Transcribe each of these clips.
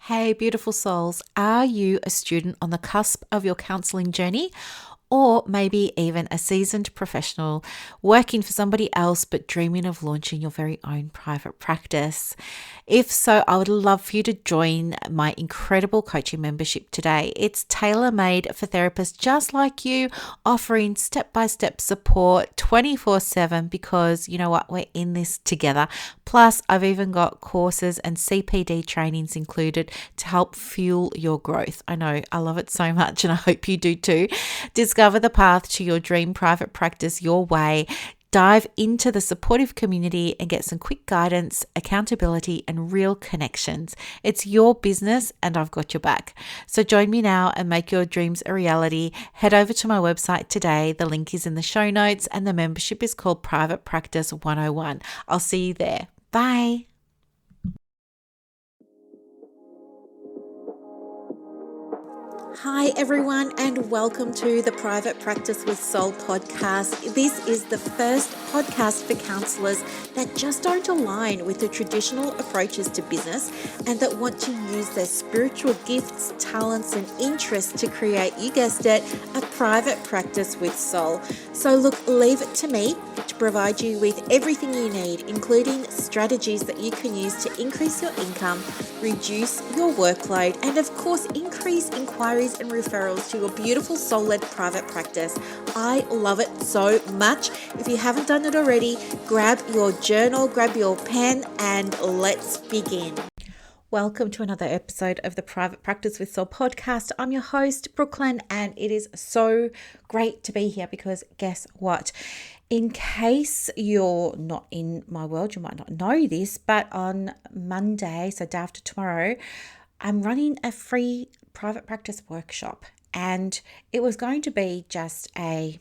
Hey, beautiful souls, are you a student on the cusp of your counseling journey? Or maybe even a seasoned professional working for somebody else but dreaming of launching your very own private practice? If so, I would love for you to join my incredible coaching membership today. It's tailor-made for therapists just like you, offering step-by-step support 24/7 because you know what, we're in this together. Plus, I've even got courses and CPD trainings included to help fuel your growth. I know, I love it so much and I hope you do too. Discover the path to your dream private practice your way. Dive into the supportive community and get some quick guidance, accountability, and real connections. It's your business and I've got your back. So join me now and make your dreams a reality. Head over to my website today. The link is in the show notes and the membership is called Private Practice 101. I'll see you there. Bye. Hi, everyone, and welcome to the Private Practice with Soul podcast. This is the first podcast for counsellors that just don't align with the traditional approaches to business and that want to use their spiritual gifts, talents, and interests to create, you guessed it, a private practice with soul. So look, leave it to me to provide you with everything you need, including strategies that you can use to increase your income, reduce your workload, and of course, increase inquiries and referrals to your beautiful soul-led private practice. I love it so much. If you haven't done it already, grab your journal, grab your pen, and let's begin. Welcome to another episode of the Private Practice with Soul podcast. I'm your host, Brooklyn, and it is so great to be here because guess what? In case you're not in my world, you might not know this, but on Monday, so day after tomorrow, I'm running a free private practice workshop, and it was going to be just a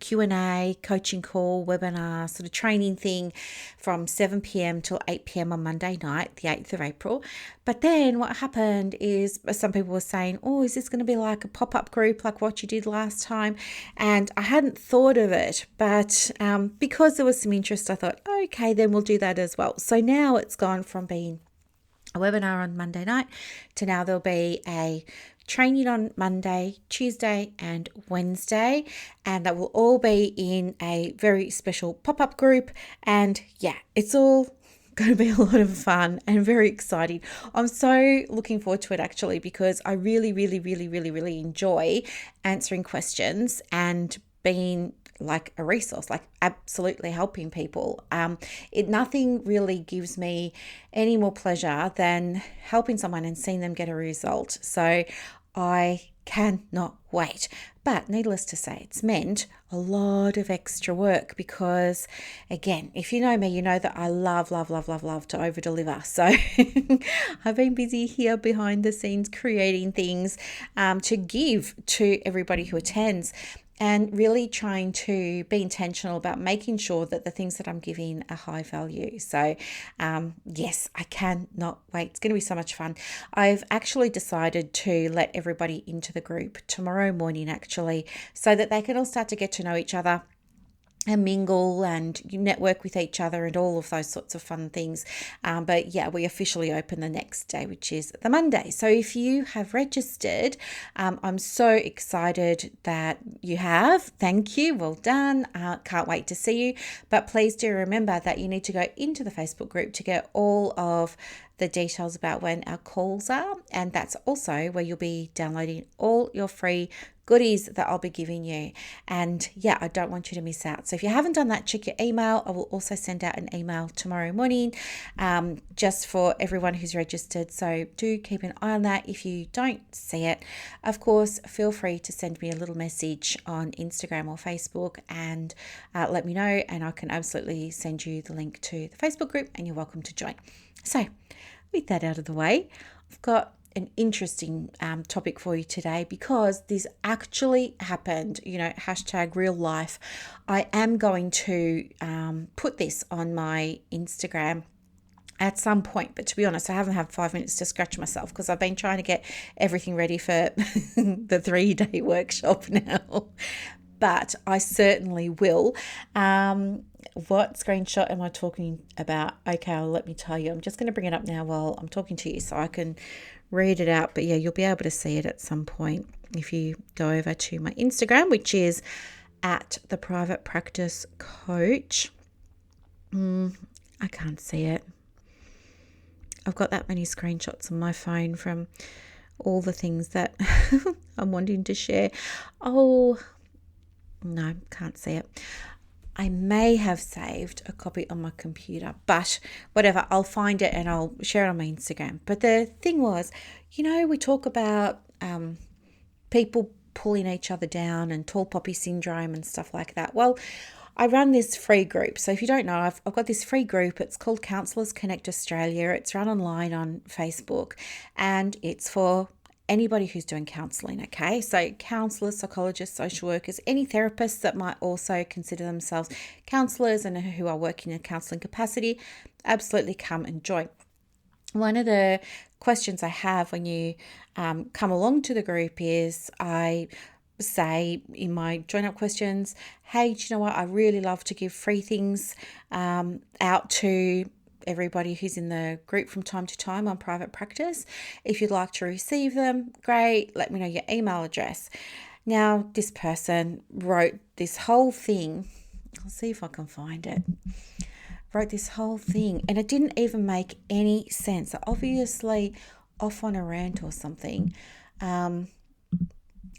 Q&A, coaching call, webinar, sort of training thing from 7 p.m. till 8 p.m. on Monday night, the 8th of April. But then what happened is some people were saying, oh, is this going to be like a pop-up group like what you did last time? And I hadn't thought of it, but because there was some interest, I thought, okay, then we'll do that as well. So now it's gone from being a webinar on Monday night to now there'll be a training on Monday, Tuesday, and Wednesday, and that will all be in a very special pop-up group. And yeah, it's all going to be a lot of fun and very exciting. I'm so looking forward to it actually, because I really enjoy answering questions and being like a resource, like absolutely helping people. Nothing really gives me any more pleasure than helping someone and seeing them get a result. So I cannot wait. But needless to say, it's meant a lot of extra work because, again, if you know me, you know that I love to over deliver. So I've been busy here behind the scenes creating things to give to everybody who attends, and really trying to be intentional about making sure that the things that I'm giving are high value. So yes, I cannot wait. It's going to be so much fun. I've actually decided to let everybody into the group tomorrow morning, actually, so that they can all start to get to know each other and mingle and network with each other and all of those sorts of fun things. But yeah, we officially open the next day, which is the Monday. So if you have registered, I'm so excited that you have. Thank you. Well done. Can't wait to see you. But please do remember that you need to go into the Facebook group to get all of the details about when our calls are. And that's also where you'll be downloading all your free goodies that I'll be giving you. And yeah, I don't want you to miss out. So if you haven't done that, check your email. I will also send out an email tomorrow morning just for everyone who's registered. So do keep an eye on that. If you don't see it, of course, feel free to send me a little message on Instagram or Facebook and let me know, and I can absolutely send you the link to the Facebook group and you're welcome to join. So with that out of the way, I've got an interesting topic for you today because this actually happened, hashtag real life. I am going to put this on my Instagram at some point, but to be honest, I haven't had 5 minutes to scratch myself because I've been trying to get everything ready for the 3-day workshop now. But I certainly will. What screenshot am I talking about? Okay, let me tell you. I'm just going to bring it up now while I'm talking to you so I can read it out. But yeah, you'll be able to see it at some point if you go over to my Instagram, which is at the Private Practice Coach. I can't see it. I've got that many screenshots on my phone from all the things that I'm wanting to share. Oh, no, can't see it. I may have saved a copy on my computer, but whatever, I'll find it and I'll share it on my Instagram. But the thing was, we talk about people pulling each other down and tall poppy syndrome and stuff like that. Well, I run this free group. So if you don't know, I've got this free group. It's called Counsellors Connect Australia. It's run online on Facebook and it's for anybody who's doing counselling, okay? So counsellors, psychologists, social workers, any therapists that might also consider themselves counsellors and who are working in a counselling capacity, absolutely come and join. One of the questions I have when you come along to the group is I say in my join up questions, hey, do you know what? I really love to give free things out to everybody who's in the group from time to time on private practice. If you'd like to receive them, great. Let me know your email address. Now, this person wrote this whole thing. I'll see if I can find it. Wrote this whole thing and it didn't even make any sense. Obviously off on a rant or something.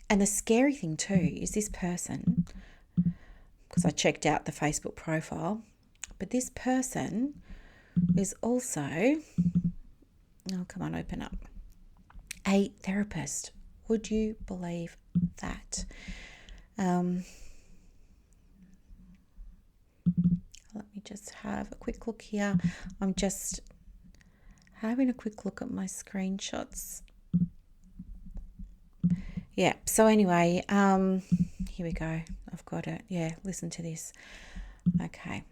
And the scary thing too is this person, because I checked out the Facebook profile, but this person is also, oh, come on, open up, a therapist. Would you believe that? Let me just have a quick look here. I'm just having a quick look at my screenshots. Yeah, so anyway, here we go. I've got it. Yeah, listen to this. Okay.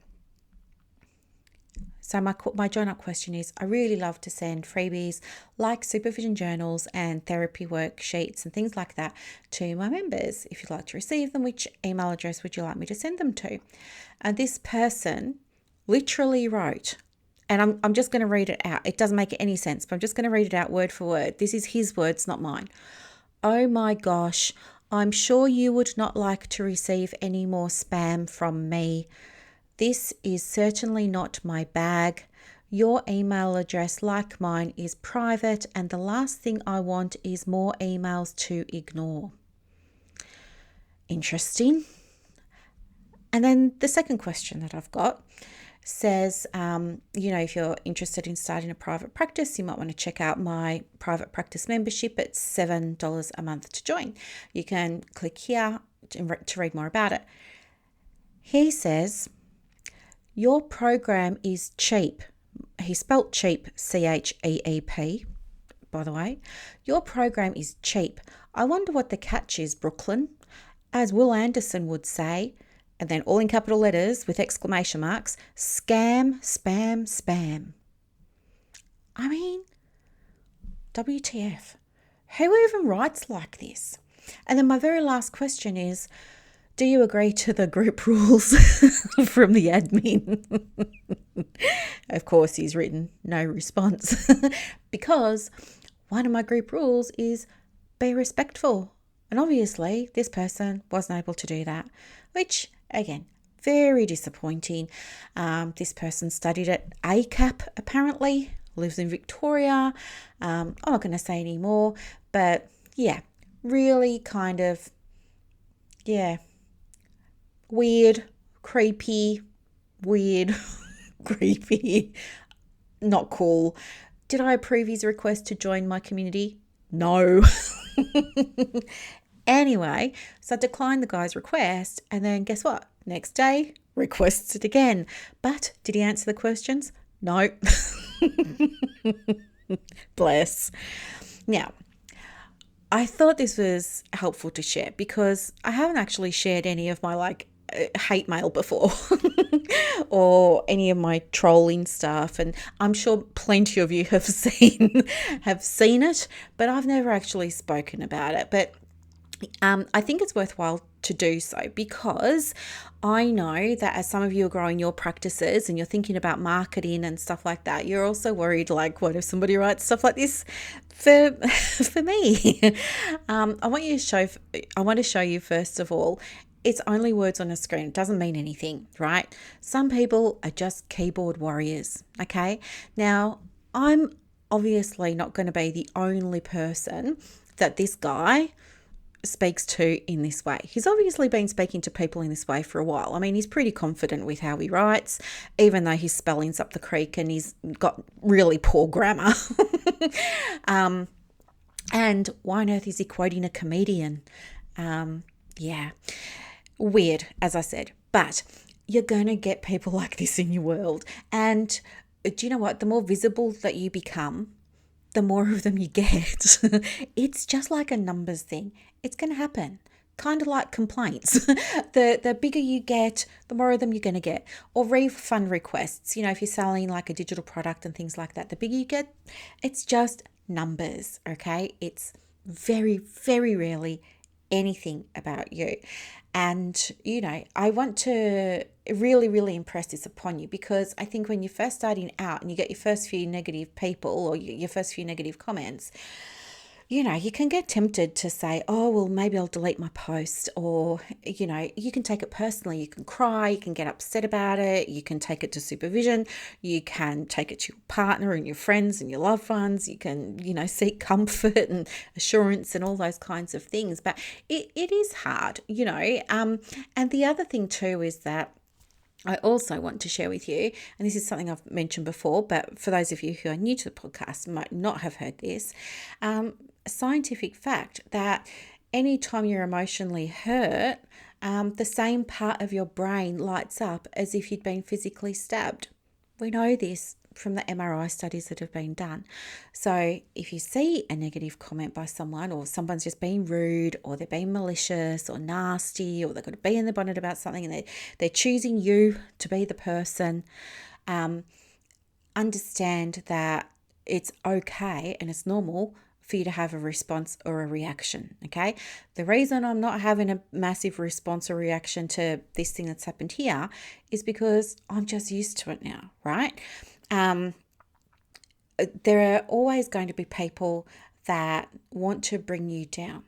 So my join up question is, I really love to send freebies like supervision journals and therapy worksheets and things like that to my members. If you'd like to receive them, which email address would you like me to send them to? And this person literally wrote, and I'm just going to read it out. It doesn't make any sense, but I'm just going to read it out word for word. This is his words, not mine. Oh my gosh, I'm sure you would not like to receive any more spam from me. This is certainly not my bag. Your email address, like mine, is private, and the last thing I want is more emails to ignore. Interesting. And then the second question that I've got says, if you're interested in starting a private practice, you might want to check out my private practice membership. It's $7 a month to join. You can click here to read more about it. He says, your program is cheap. He spelt cheap, CHEEP, by the way. Your program is cheap. I wonder what the catch is, Brooklyn. As Will Anderson would say, and then all in capital letters with exclamation marks, scam, spam, spam. I mean, WTF. Who even writes like this? And then my very last question is, do you agree to the group rules from the admin? Of course, he's written no response because one of my group rules is be respectful. And obviously, this person wasn't able to do that, which, again, very disappointing. This person studied at ACAP, apparently, lives in Victoria. I'm not going to say any more, but yeah, really kind of, weird, creepy, not cool. Did I approve his request to join my community? No. Anyway, so I declined the guy's request, and then guess what? Next day, requests it again. But did he answer the questions? No. Bless. Now, I thought this was helpful to share because I haven't actually shared any of my hate mail before or any of my trolling stuff, and I'm sure plenty of you have seen it, but I've never actually spoken about it. But I think it's worthwhile to do so because I know that as some of you are growing your practices and you're thinking about marketing and stuff like that, you're also worried, like, what if somebody writes stuff like this for for me? I want to show you first of all. It's only words on a screen. It doesn't mean anything, right? Some people are just keyboard warriors. Okay. Now, I'm obviously not going to be the only person that this guy speaks to in this way. He's obviously been speaking to people in this way for a while. I mean, he's pretty confident with how he writes, even though his spelling's up the creek and he's got really poor grammar. And why on earth is he quoting a comedian? Yeah, weird, as I said. But you're going to get people like this in your world. And do you know what? The more visible that you become, the more of them you get. It's just like a numbers thing. It's going to happen. Kind of like complaints. The bigger you get, the more of them you're going to get. Or refund requests. If you're selling like a digital product and things like that, the bigger you get, it's just numbers, okay? It's very, very rarely anything about you. And, I want to really, really impress this upon you because I think when you're first starting out and you get your first few negative people or your first few negative comments, you can get tempted to say, oh, well, maybe I'll delete my post. Or, you can take it personally. You can cry. You can get upset about it. You can take it to supervision. You can take it to your partner and your friends and your loved ones. You can, seek comfort and assurance and all those kinds of things. But it is hard, and the other thing too is that I also want to share with you, and this is something I've mentioned before, but for those of you who are new to the podcast might not have heard this, a scientific fact that anytime you're emotionally hurt, the same part of your brain lights up as if you'd been physically stabbed. We know this from the MRI studies that have been done. So if you see a negative comment by someone, or someone's just being rude, or they're being malicious or nasty, or they've got a bee in the bonnet about something and they're choosing you to be the person, understand that it's okay and it's normal for you to have a response or a reaction, okay? The reason I'm not having a massive response or reaction to this thing that's happened here is because I'm just used to it now, right? There are always going to be people that want to bring you down.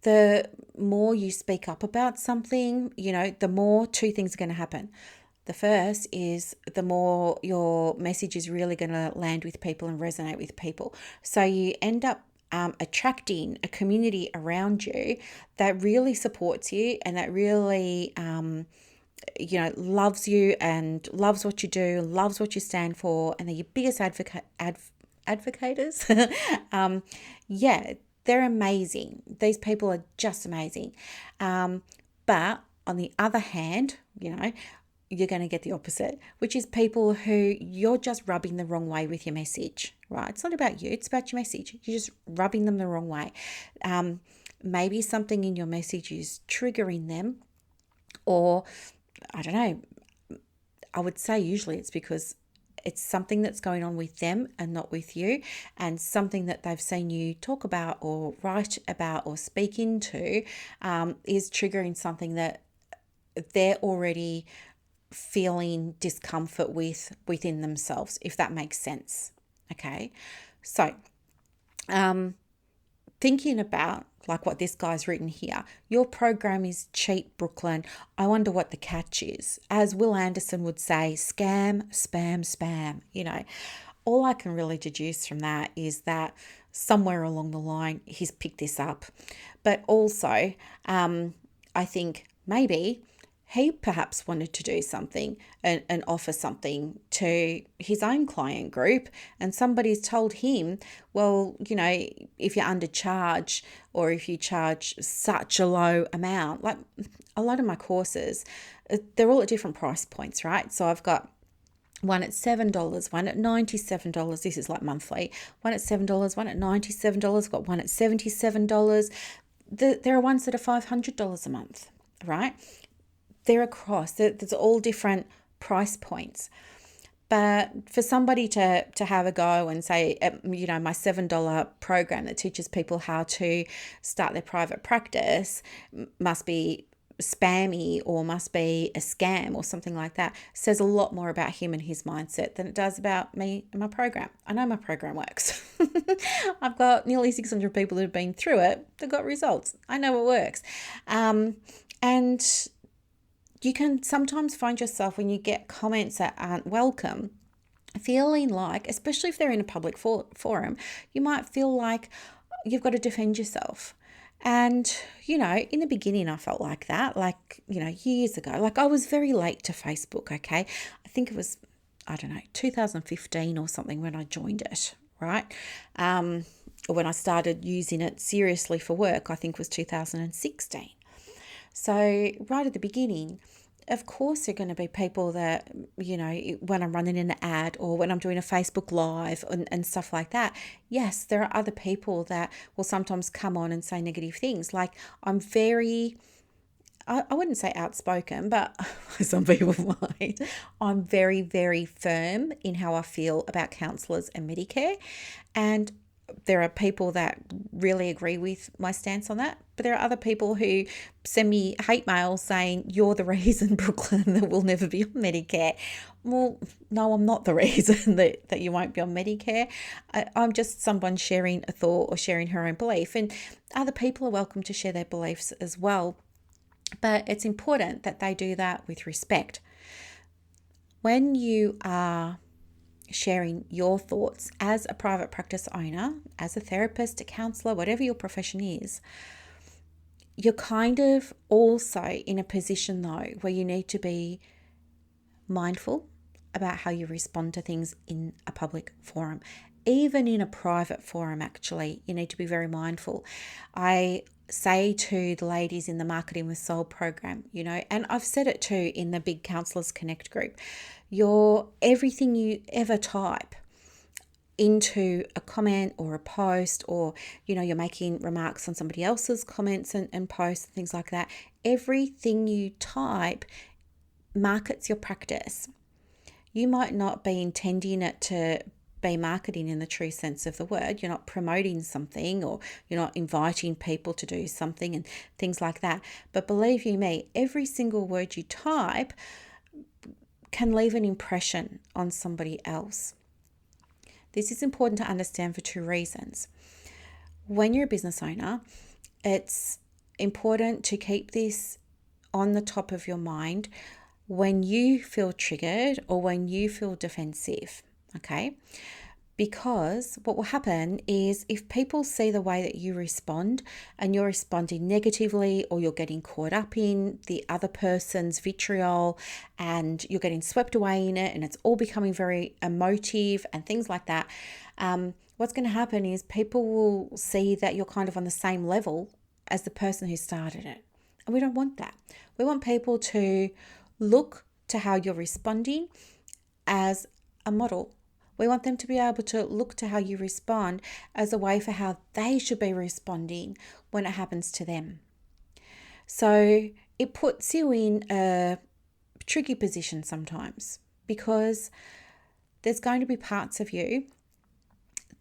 The more you speak up about something, the more two things are going to happen. The first is the more your message is really going to land with people and resonate with people. So you end up attracting a community around you that really supports you and that really loves you and loves what you do, loves what you stand for, and they're your biggest advocators. They're amazing. These people are just amazing. But on the other hand, you're going to get the opposite, which is people who you're just rubbing the wrong way with your message, right? It's not about you, it's about your message. You're just rubbing them the wrong way. Maybe something in your message is triggering them, or I don't know, I would say usually it's because it's something that's going on with them and not with you, and something that they've seen you talk about or write about or speak into is triggering something that they're already feeling discomfort within themselves, if that makes sense. Okay, so thinking about like what this guy's written here, your program is cheap, Brooklyn. I wonder what the catch is. As Will Anderson would say, scam, spam, spam. All I can really deduce from that is that somewhere along the line he's picked this up. But also, I think maybe he perhaps wanted to do something and offer something to his own client group, and somebody's told him, well, if you undercharge or if you charge such a low amount, like a lot of my courses, they're all at different price points, right? So I've got one at $7, one at $97. This is like monthly. One at $7, one at $97. Got one at $77. There are ones that are $500 a month, right? They're across. There's all different price points. But for somebody to have a go and say, my $7 program that teaches people how to start their private practice must be spammy or must be a scam or something like that, says a lot more about him and his mindset than it does about me and my program. I know my program works. I've got nearly 600 people that have been through it that got results. I know it works. And you can sometimes find yourself, when you get comments that aren't welcome, feeling like, especially if they're in a public forum, you might feel like you've got to defend yourself. And, in the beginning, I felt like that, years ago. Like, I was very late to Facebook, okay? I think it was, 2015 or something when I joined it, right? Or when I started using it seriously for work, I think was 2016. So right at the beginning, of course, there are going to be people that, when I'm running an ad or when I'm doing a Facebook Live and stuff like that, yes, there are other people that will sometimes come on and say negative things. Like, I'm very, I wouldn't say outspoken, but some people might. I'm very, very firm in how I feel about counsellors and Medicare. And there are people that really agree with my stance on that, but there are other people who send me hate mail saying, you're the reason, Brooklyn, that we'll never be on Medicare. Well, no, I'm not the reason that you won't be on Medicare. I'm just someone sharing a thought or sharing her own belief, and other people are welcome to share their beliefs as well. But it's important that they do that with respect. When you are sharing your thoughts as a private practice owner, as a therapist, a counsellor, whatever your profession is, you're kind of also in a position though where you need to be mindful about how you respond to things in a public forum. Even in a private forum, actually, you need to be very mindful. I say to the ladies in the Marketing with Soul program, and I've said it too in the Big Counsellors Connect group, everything you ever type into a comment or a post, or you're making remarks on somebody else's comments and posts and things like that, everything you type markets your practice. You might not be intending it to be marketing in the true sense of the word. You're not promoting something, or you're not inviting people to do something and things like that. But believe you me, every single word you type can leave an impression on somebody else. This is important to understand for two reasons. When you're a business owner, it's important to keep this on the top of your mind when you feel triggered or when you feel defensive, okay? Because what will happen is, if people see the way that you respond and you're responding negatively, or you're getting caught up in the other person's vitriol and you're getting swept away in it and it's all becoming very emotive and things like that, what's going to happen is people will see that you're kind of on the same level as the person who started it. And we don't want that. We want people to look to how you're responding as a model. We want them to be able to look to how you respond as a way for how they should be responding when it happens to them. So it puts you in a tricky position sometimes, because there's going to be parts of you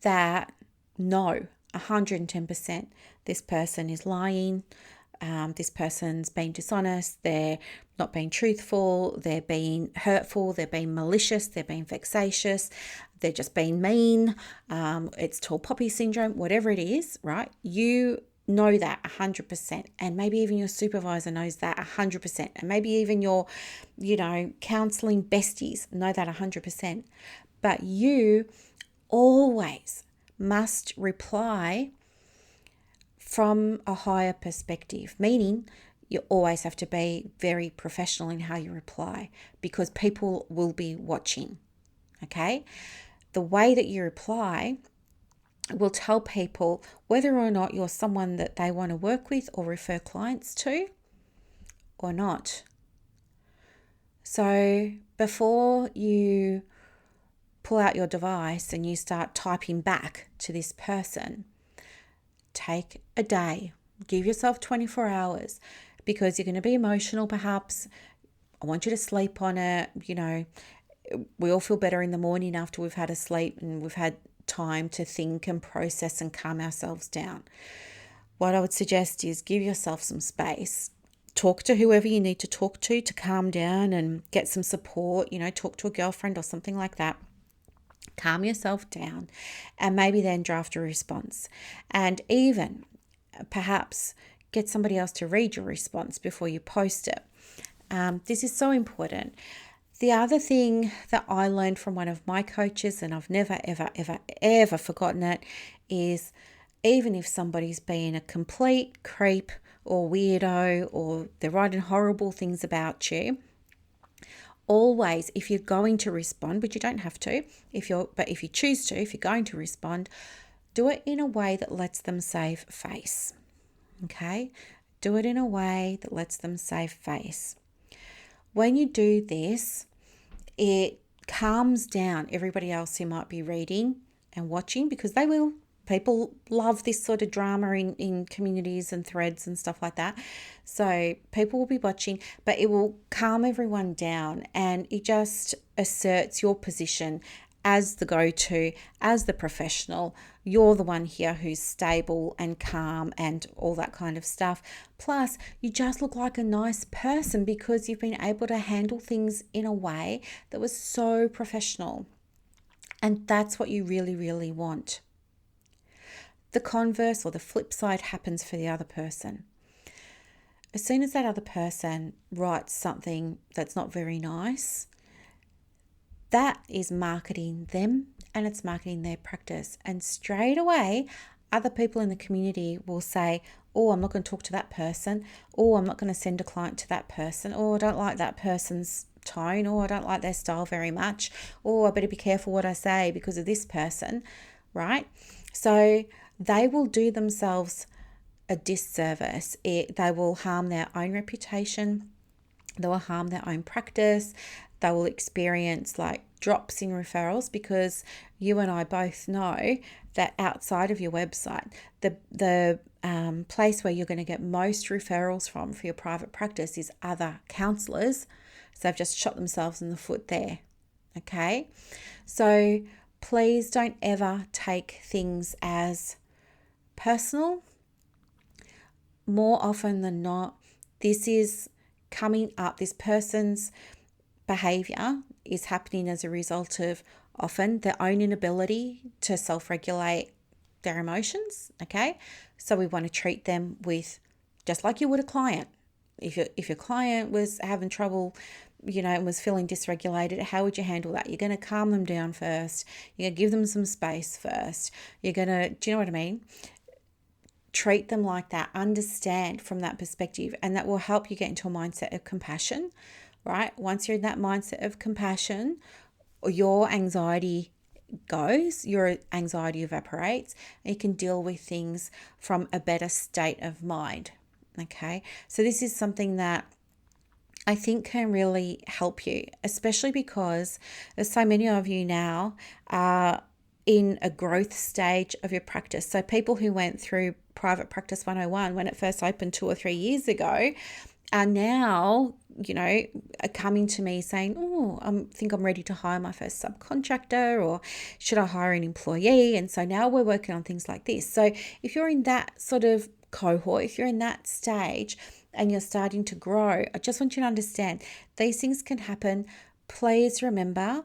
that know 110% this person is lying, this person's being dishonest, they're not being truthful, they're being hurtful, they're being malicious, they're being vexatious, they're just being mean, it's tall poppy syndrome, whatever it is, right? You know that 100%, and maybe even your supervisor knows that 100%, and maybe even your, counseling besties know that 100%. But you always must reply from a higher perspective, meaning you always have to be very professional in how you reply, because people will be watching, okay? The way that you reply will tell people whether or not you're someone that they want to work with or refer clients to or not. So before you pull out your device and you start typing back to this person, take a day, give yourself 24 hours, because you're going to be emotional perhaps. I want you to sleep on it, we all feel better in the morning after we've had a sleep and we've had time to think and process and calm ourselves down. What I would suggest is give yourself some space. Talk to whoever you need to talk to calm down and get some support. Talk to a girlfriend or something like that. Calm yourself down and maybe then draft a response. And even perhaps get somebody else to read your response before you post it. This is so important. The other thing that I learned from one of my coaches, and I've never, ever, ever, ever forgotten it, is even if somebody's being a complete creep or weirdo or they're writing horrible things about you, always, if you're going to respond, but you don't have to, if you choose to, if you're going to respond, do it in a way that lets them save face. Okay? Do it in a way that lets them save face. When you do this, it calms down everybody else who might be reading and watching, because they will. People love this sort of drama in communities and threads and stuff like that. So people will be watching, but it will calm everyone down, and it just asserts your position as the go-to, as the professional. You're the one here who's stable and calm and all that kind of stuff. Plus, you just look like a nice person because you've been able to handle things in a way that was so professional. And that's what you really, really want. The converse or the flip side happens for the other person. As soon as that other person writes something that's not very nice, that is marketing them and it's marketing their practice. And straight away, other people in the community will say, oh, I'm not going to talk to that person. Oh, I'm not going to send a client to that person. Oh, I don't like that person's tone. Oh, I don't like their style very much. Oh, I better be careful what I say because of this person, right? So they will do themselves a disservice. They will harm their own reputation. They will harm their own practice. They will experience like drops in referrals, because you and I both know that outside of your website, the place where you're going to get most referrals from for your private practice is other counsellors. So they've just shot themselves in the foot there. Okay? So please don't ever take things as personal. More often than not, this is coming up, this person's behavior is happening as a result of often their own inability to self-regulate their emotions. Okay, so we want to treat them with, just like you would a client. If your client was having trouble, and was feeling dysregulated, how would you handle that? You're going to calm them down first. You're going to give them some space first. You're going to, do you know what I mean? Treat them like that, understand from that perspective, and that will help you get into a mindset of compassion, right? Once you're in that mindset of compassion, your anxiety goes, your anxiety evaporates, and you can deal with things from a better state of mind, okay? So this is something that I think can really help you, especially because there's so many of you now are in a growth stage of your practice. So people who went through Private Practice 101 when it first opened 2 or 3 years ago are now, are coming to me saying, oh, I think I'm ready to hire my first subcontractor, or should I hire an employee? And so now we're working on things like this. So if you're in that sort of cohort, if you're in that stage and you're starting to grow, I just want you to understand these things can happen. Please remember,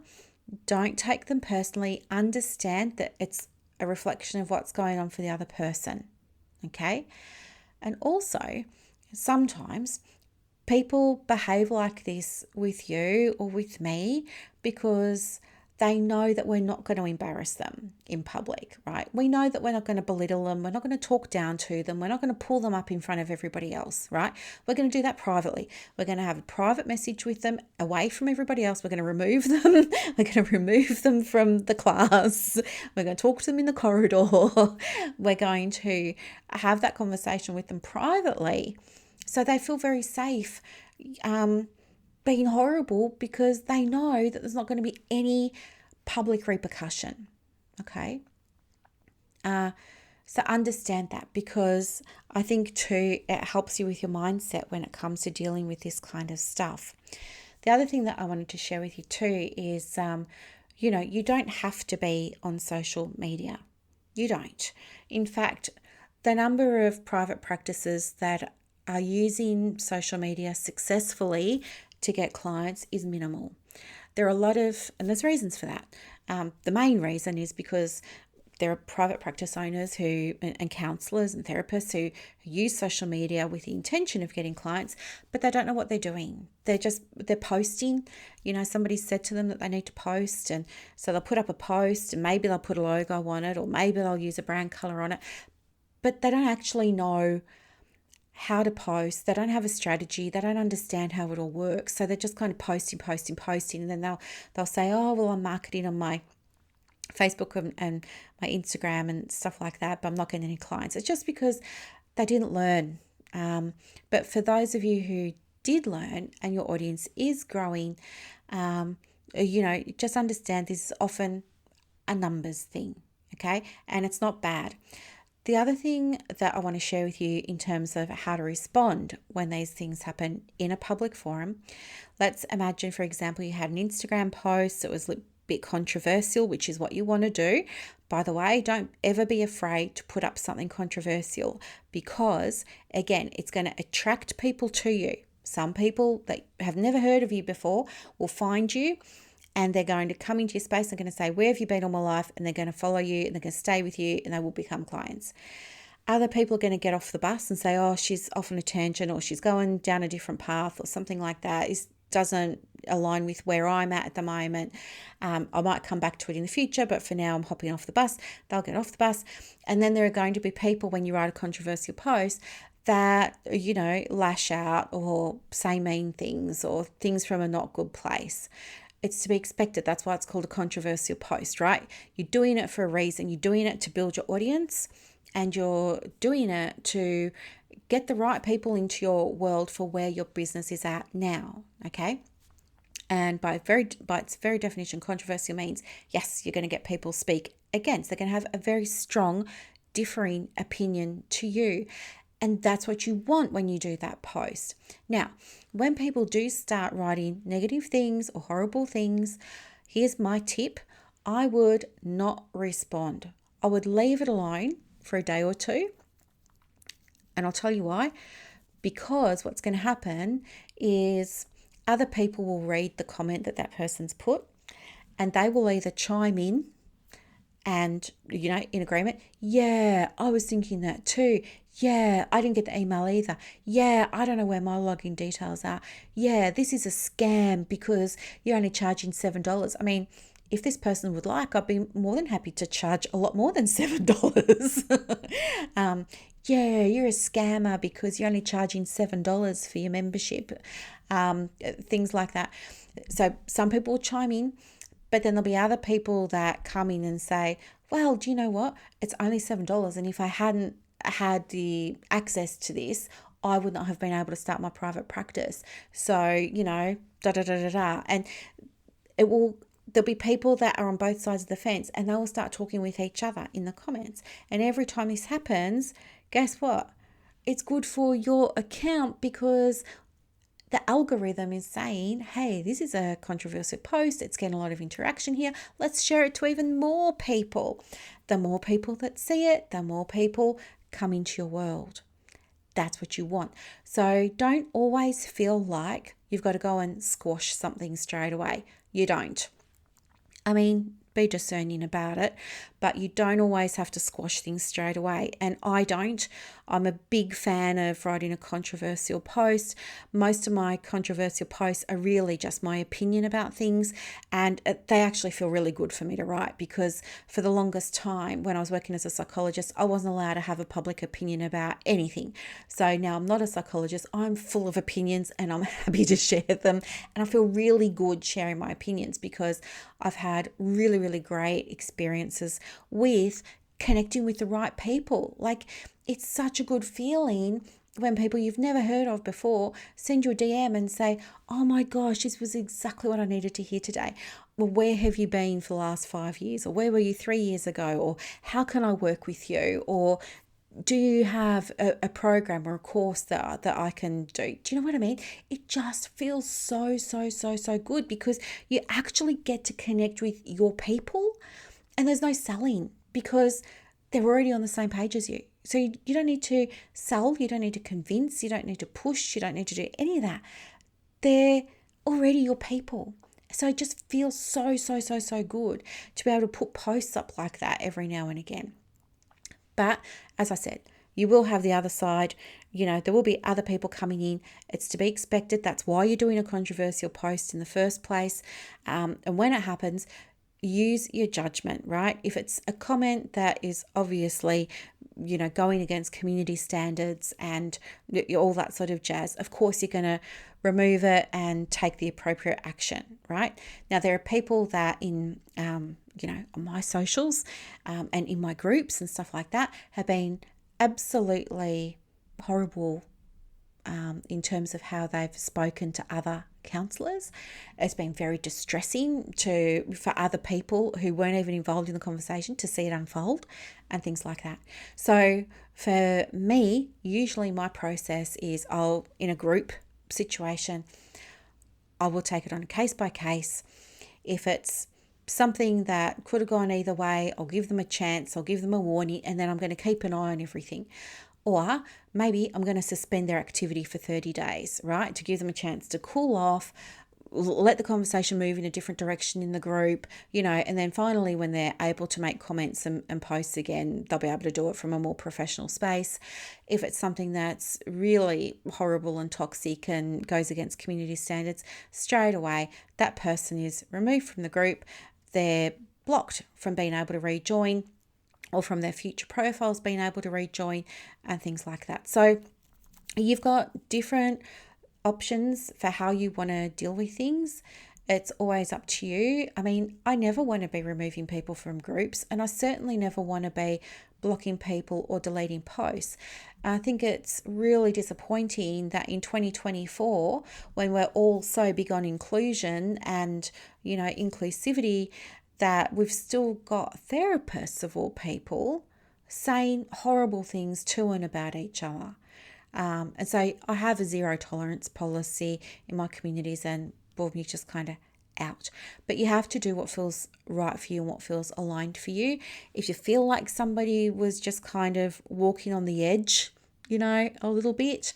don't take them personally. Understand that it's a reflection of what's going on for the other person, okay? And also, sometimes people behave like this with you or with me because they know that we're not going to embarrass them in public, right? We know that we're not going to belittle them. We're not going to talk down to them. We're not going to pull them up in front of everybody else, right? We're going to do that privately. We're going to have a private message with them away from everybody else. We're going to remove them. We're going to remove them from the class. We're going to talk to them in the corridor. We're going to have that conversation with them privately so they feel very safe being horrible, because they know that there's not going to be any public repercussion, okay? So understand that, because I think too it helps you with your mindset when it comes to dealing with this kind of stuff. The other thing that I wanted to share with you too is, you don't have to be on social media. You don't. In fact, the number of private practices that are using social media successfully to get clients is minimal. There are a lot of, and there's reasons for that. The main reason is because there are private practice owners and counsellors and therapists who use social media with the intention of getting clients, but they don't know what they're doing. They're posting. Somebody said to them that they need to post, and so they'll put up a post, and maybe they'll put a logo on it, or maybe they'll use a brand colour on it, but they don't actually know how to post. They don't have a strategy. They don't understand how it all works. So they're just kind of posting, and then they'll say, oh, well, I'm marketing on my Facebook and my Instagram and stuff like that, but I'm not getting any clients. It's just because they didn't learn. But for those of you who did learn and your audience is growing, just understand this is often a numbers thing, okay? And it's not bad. The other thing that I want to share with you in terms of how to respond when these things happen in a public forum, let's imagine, for example, you had an Instagram post that was a bit controversial, which is what you want to do. By the way, don't ever be afraid to put up something controversial because, again, it's going to attract people to you. Some people that have never heard of you before will find you, and they're going to come into your space. They're going to say, where have you been all my life? And they're going to follow you, and they're going to stay with you, and they will become clients. Other people are going to get off the bus and say, oh, she's off on a tangent, or she's going down a different path, or something like that. It doesn't align with where I'm at the moment. I might come back to it in the future, but for now I'm hopping off the bus. They'll get off the bus. And then there are going to be people, when you write a controversial post, that, lash out or say mean things or things from a not good place. It's to be expected. That's why it's called a controversial post, right? You're doing it for a reason. You're doing it to build your audience, and you're doing it to get the right people into your world for where your business is at now, okay? And by its very definition, controversial means, yes, you're going to get people speak against. They're going to have a very strong, differing opinion to you. And that's what you want when you do that post. Now, when people do start writing negative things or horrible things, here's my tip. I would not respond. I would leave it alone for a day or two. And I'll tell you why. Because what's going to happen is other people will read the comment that person's put, and they will either chime in and, in agreement. Yeah, I was thinking that too. Yeah, I didn't get the email either. Yeah, I don't know where my login details are. Yeah, this is a scam because you're only charging $7. I mean, if this person would like, I'd be more than happy to charge a lot more than $7. Yeah, you're a scammer because you're only charging $7 for your membership. Things like that. So some people will chime in, but then there'll be other people that come in and say, well, do you know what? It's only $7. And if I hadn't had the access to this, I would not have been able to start my private practice. So, And there'll be people that are on both sides of the fence, and they will start talking with each other in the comments. And every time this happens, guess what? It's good for your account because the algorithm is saying, hey, this is a controversial post. It's getting a lot of interaction here. Let's share it to even more people. The more people that see it, the more people come into your world. That's what you want. So don't always feel like you've got to go and squash something straight away. You don't. I mean, be discerning about it, but you don't always have to squash things straight away. And I don't. I'm a big fan of writing a controversial post. Most of my controversial posts are really just my opinion about things, and they actually feel really good for me to write because for the longest time when I was working as a psychologist, I wasn't allowed to have a public opinion about anything. So now I'm not a psychologist. I'm full of opinions and I'm happy to share them. And I feel really good sharing my opinions because I've had really, really great experiences with connecting with the right people. Like, it's such a good feeling when people you've never heard of before send you a DM and say, oh my gosh, this was exactly what I needed to hear today. Well, where have you been for the last 5 years? Or where were you 3 years ago? Or how can I work with you? Or Do you have a program or a course that I can do? Do you know what I mean? It just feels so good because you actually get to connect with your people, and there's no selling because they're already on the same page as you. So you don't need to sell, you don't need to convince, you don't need to push, you don't need to do any of that. They're already your people. So it just feels so good to be able to put posts up like that every now and again. But as I said, you will have the other side. There will be other people coming in. It's to be expected. That's why you're doing a controversial post in the first place. And when it happens, use your judgment, right? If it's a comment that is obviously, going against community standards and all that sort of jazz, of course you're going to remove it and take the appropriate action, right? Now, there are people that on my socials and in my groups and stuff like that have been absolutely horrible in terms of how they've spoken to other counsellors. It's been very distressing for other people who weren't even involved in the conversation to see it unfold and things like that. So for me, usually my process is in a group situation, I will take it on a case by case. If it's something that could have gone either way, I'll give them a chance, I'll give them a warning, and then I'm going to keep an eye on everything. Or maybe I'm going to suspend their activity for 30 days, right? To give them a chance to cool off, let the conversation move in a different direction in the group, and then finally when they're able to make comments and posts again, they'll be able to do it from a more professional space. If it's something that's really horrible and toxic and goes against community standards, straight away, that person is removed from the group. They're blocked from being able to rejoin, or from their future profiles being able to rejoin and things like that. So you've got different options for how you want to deal with things. It's always up to you. I mean, I never want to be removing people from groups, and I certainly never want to be blocking people or deleting posts. I think it's really disappointing that in 2024, when we're all so big on inclusion and, inclusivity, that we've still got therapists of all people saying horrible things to and about each other. And so I have a zero tolerance policy in my communities, and board me just kind of out. But you have to do what feels right for you and what feels aligned for you. If you feel like somebody was just kind of walking on the edge, a little bit,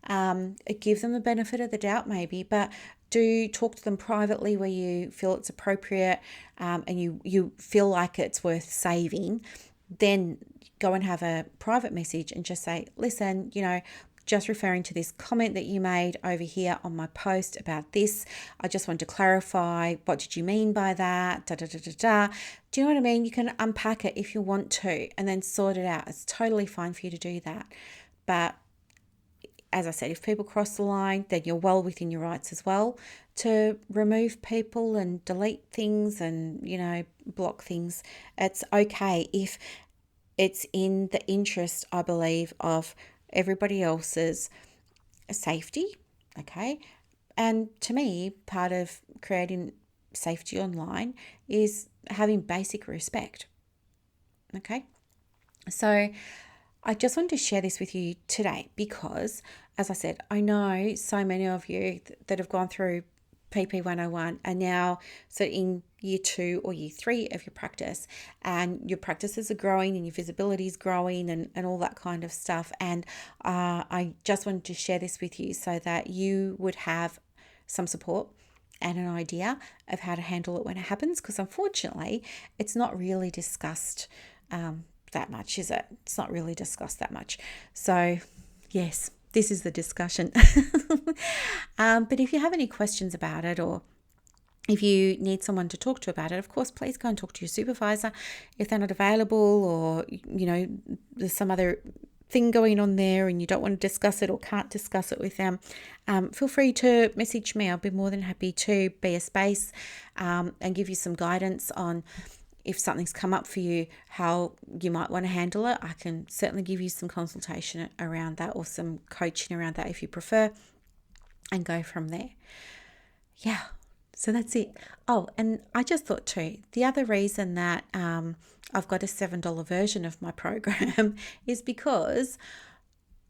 give them the benefit of the doubt maybe, but do talk to them privately where you feel it's appropriate, and you feel like it's worth saving. Then go and have a private message and just say, listen, just referring to this comment that you made over here on my post about this, I just want to clarify, what did you mean by that? Da, da, da, da, da. Do you know what I mean? You can unpack it if you want to and then sort it out. It's totally fine for you to do that. But as I said, if people cross the line, then you're well within your rights as well to remove people and delete things and, block things. It's okay if it's in the interest, I believe, of everybody else's safety, okay? And to me, part of creating safety online is having basic respect, okay? So I just wanted to share this with you today because, as I said, I know so many of you that have gone through PP 101 are now in year 2 or year 3 of your practice, and your practices are growing and your visibility is growing and all that kind of stuff. And I just wanted to share this with you so that you would have some support and an idea of how to handle it when it happens, because unfortunately it's not really discussed that much, is it? It's not really discussed that much. So yes, this is the discussion. But if you have any questions about it, or if you need someone to talk to about it, of course, please go and talk to your supervisor. If they're not available, or, there's some other thing going on there and you don't want to discuss it or can't discuss it with them, feel free to message me. I'll be more than happy to be a space and give you some guidance on if something's come up for you, how you might want to handle it. I can certainly give you some consultation around that, or some coaching around that if you prefer, and go from there. Yeah, So that's it. Oh, and I just thought too, the other reason that I've got a $7 version of my program is because,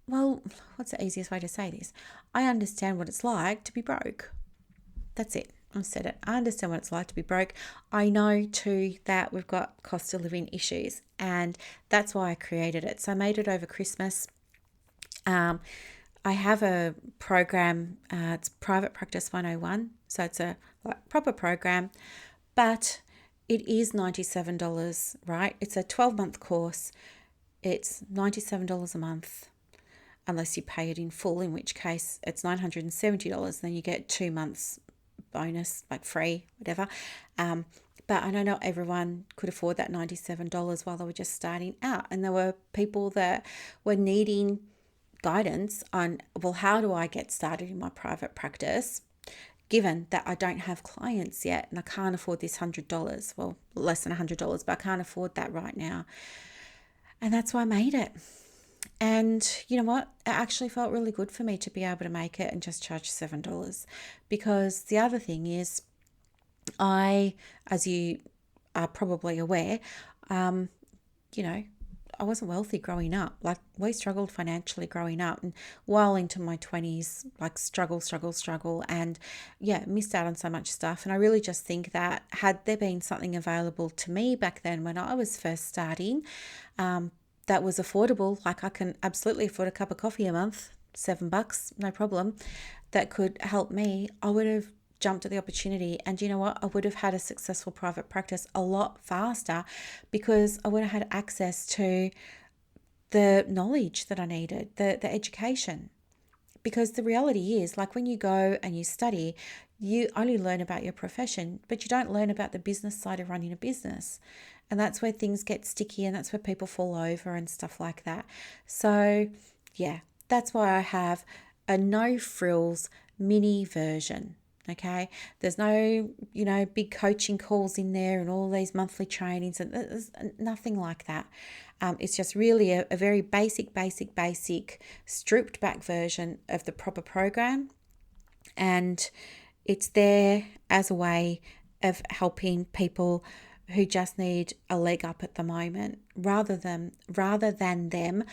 well, what's the easiest way to say this? I understand what it's like to be broke. That's it. I said it. I understand what it's like to be broke. I know too that we've got cost of living issues, and that's why I created it. So I made it over Christmas. I have a program, it's Private Practice 101. So it's a proper program, but it is $97, right? It's a 12-month course. It's $97 a month, unless you pay it in full, in which case it's $970. Then you get 2 months bonus, like free, whatever. But I know not everyone could afford that $97 while they were just starting out. And there were people that were needing guidance on, well, how do I get started in my private practice, given that I don't have clients yet and I can't afford this $100, well, less than $100, but I can't afford that right now. And that's why I made it. And you know what? It actually felt really good for me to be able to make it and just charge $7. Because the other thing is, as you are probably aware, you know, I wasn't wealthy growing up. Like, we struggled financially growing up, and while into my 20s, like struggle, and yeah, missed out on so much stuff. And I really just think that had there been something available to me back then when I was first starting, that was affordable, like I can absolutely afford a cup of coffee a month, $7, no problem, that could help me, I would have jumped at the opportunity. And you know what? I would have had a successful private practice a lot faster, because I would have had access to the knowledge that I needed, the education. Because the reality is, like, when you go and you study, you only learn about your profession, but you don't learn about the business side of running a business. And that's where things get sticky, and that's where people fall over and stuff like that. So yeah, that's why I have a no frills mini version. Okay, there's no, big coaching calls in there and all these monthly trainings, and there's nothing like that. It's just really a very basic, stripped back version of the proper program. And it's there as a way of helping people who just need a leg up at the moment, rather than them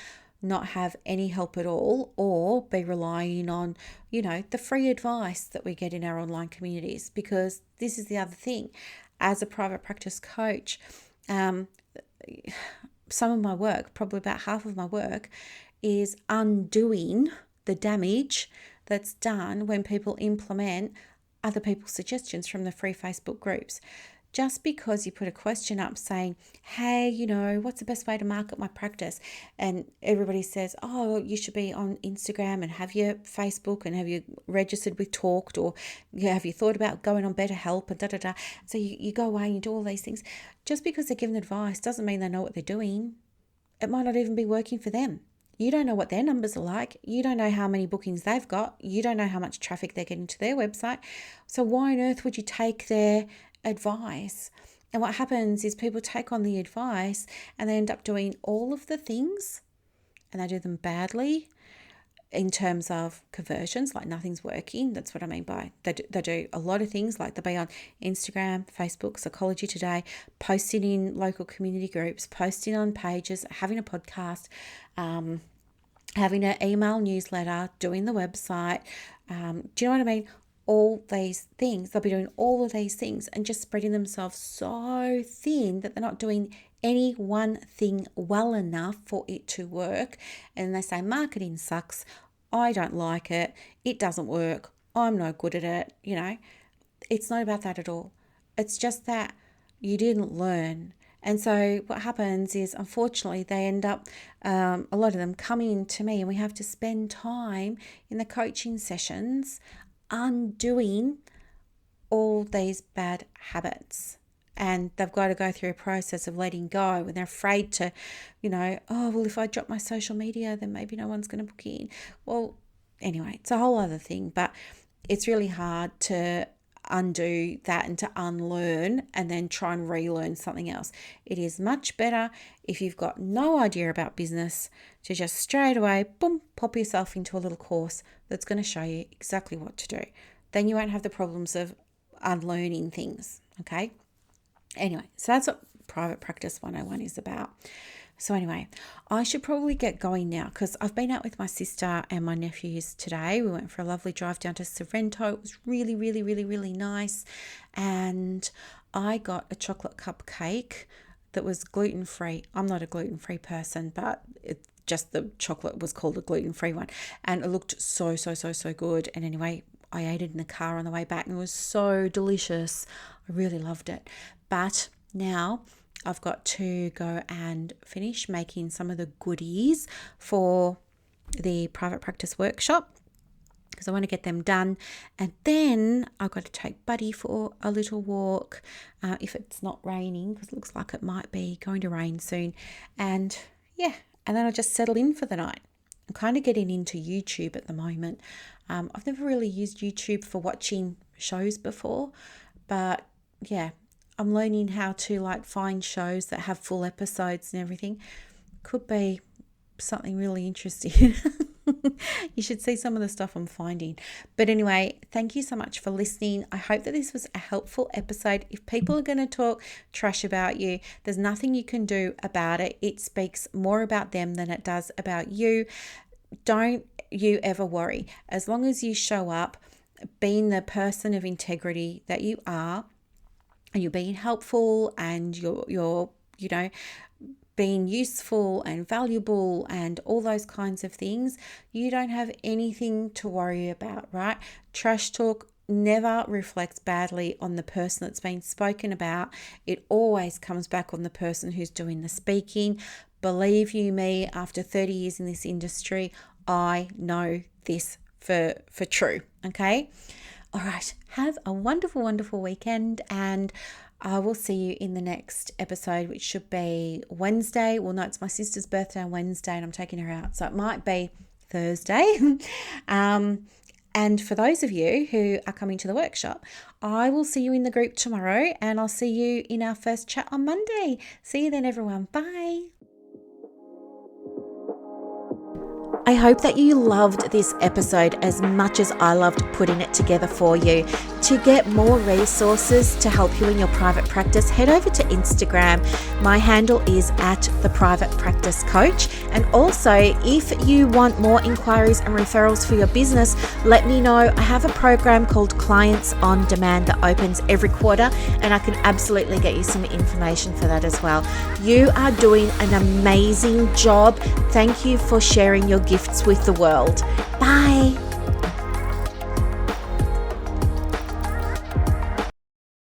not have any help at all, or be relying on, the free advice that we get in our online communities. Because this is the other thing, as a private practice coach, some of my work, probably about half of my work, is undoing the damage that's done when people implement other people's suggestions from the free Facebook groups. Just because you put a question up saying, hey, what's the best way to market my practice? And everybody says, oh, you should be on Instagram and have your Facebook, and have you registered with Talked, or have you thought about going on BetterHelp, and da-da-da. So you go away and you do all these things. Just because they're given advice doesn't mean they know what they're doing. It might not even be working for them. You don't know what their numbers are like. You don't know how many bookings they've got. You don't know how much traffic they're getting to their website. So why on earth would you take their advice? And what happens is people take on the advice and they end up doing all of the things, and they do them badly in terms of conversions, like nothing's working. That's what I mean by they do a lot of things, like they'll be on Instagram, Facebook, Psychology Today, posting in local community groups, posting on pages, having a podcast, having an email newsletter, doing the website. Do you know what I mean? All these things, they'll be doing all of these things and just spreading themselves so thin that they're not doing any one thing well enough for it to work. And they say, marketing sucks, I don't like it, it doesn't work, I'm no good at it. It's not about that at all. It's just that you didn't learn. And so what happens is, unfortunately, they end up, a lot of them coming to me, and we have to spend time in the coaching sessions undoing all these bad habits. And they've got to go through a process of letting go, and they're afraid to, oh, well, if I drop my social media, then maybe no one's going to book in. Well, anyway, it's a whole other thing, but it's really hard to undo that and to unlearn and then try and relearn something else. It is much better if you've got no idea about business to just straight away, boom, pop yourself into a little course that's going to show you exactly what to do. Then you won't have the problems of, unlearning things. Okay. Anyway, so that's what Private Practice 101 is about. So anyway, I should probably get going now because I've been out with my sister and my nephews today. We went for a lovely drive down to Sorrento. It was really, really, really, really nice. And I got a chocolate cupcake that was gluten-free. I'm not a gluten-free person, but just the chocolate was called a gluten-free one. And it looked so, so, so, so good. And anyway, I ate it in the car on the way back and it was so delicious. I really loved it. But now I've got to go and finish making some of the goodies for the private practice workshop because I want to get them done. And then I've got to take Buddy for a little walk if it's not raining, because it looks like it might be going to rain soon. And yeah, and then I'll just settle in for the night. I'm kind of getting into YouTube at the moment. I've never really used YouTube for watching shows before, but yeah, I'm learning how to find shows that have full episodes and everything. Could be something really interesting. You should see some of the stuff I'm finding. But anyway, thank you so much for listening. I hope that this was a helpful episode. If people are going to talk trash about you, there's nothing you can do about it. It speaks more about them than it does about you. Don't you ever worry. As long as you show up being the person of integrity that you are, and you're being helpful and you're being useful and valuable and all those kinds of things, you don't have anything to worry about, right? Trash talk never reflects badly on the person that's been spoken about. It always comes back on the person who's doing the speaking. Believe you me, after 30 years in this industry, I know this for true, okay? All right, have a wonderful, wonderful weekend, and I will see you in the next episode, which should be Wednesday. Well, no, it's my sister's birthday on Wednesday and I'm taking her out, so it might be Thursday. And for those of you who are coming to the workshop, I will see you in the group tomorrow, and I'll see you in our first chat on Monday. See you then, everyone. Bye. I hope that you loved this episode as much as I loved putting it together for you. To get more resources to help you in your private practice, head over to Instagram. My handle is @theprivatepracticecoach. And also, if you want more inquiries and referrals for your business, let me know. I have a program called Clients on Demand that opens every quarter, and I can absolutely get you some information for that as well. You are doing an amazing job. Thank you for sharing your gifts with the world. Bye.